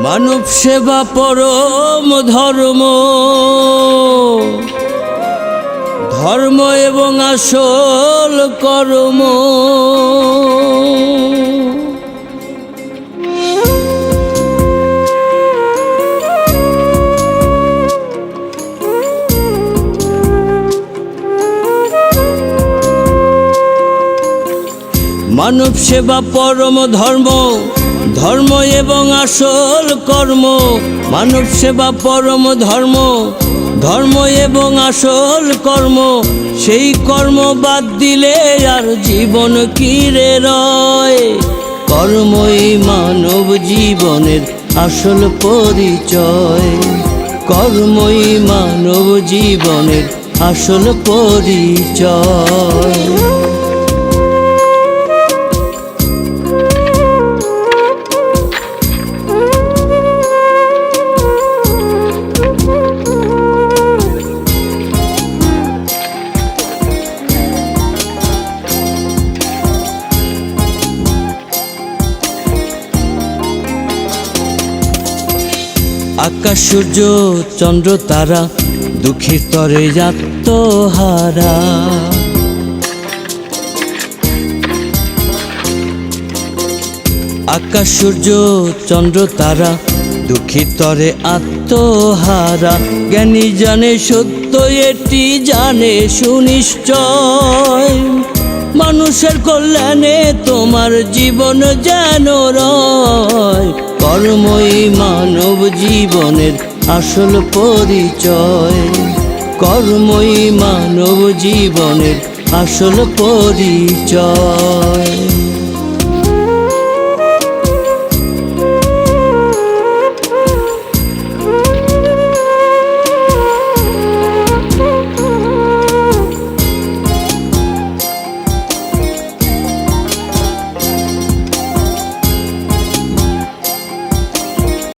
মানব সেবা পরম ধর্ম, ধর্ম এবং আসল কর্ম। মানব সেবা পরম ধর্ম, ধর্ম এবং আসল কর্ম। মানব সেবা পরম ধর্ম, ধর্ম এবং আসল কর্ম। সেই কর্ম বাদ দিলে আর জীবন কি রে রয়? কর্মই মানব জীবনের আসল পরিচয়। কর্মই মানব জীবনের আসল পরিচয়। আকাশ সূর্য চন্দ্র তারা দুঃখীর তরে আত্মহারা। আকাশ সূর্য চন্দ্র তারা দুঃখীর তরে আত্মহারা। জ্ঞানী জানে সত্য এটি জানে সুনিশ্চয়। মানুষের কল্যাণে তোমার জীবন যেন রয়। কর্মই মানব জীবনের আসল পরিচয়। কর্মই মানব জীবনের আসল পরিচয়।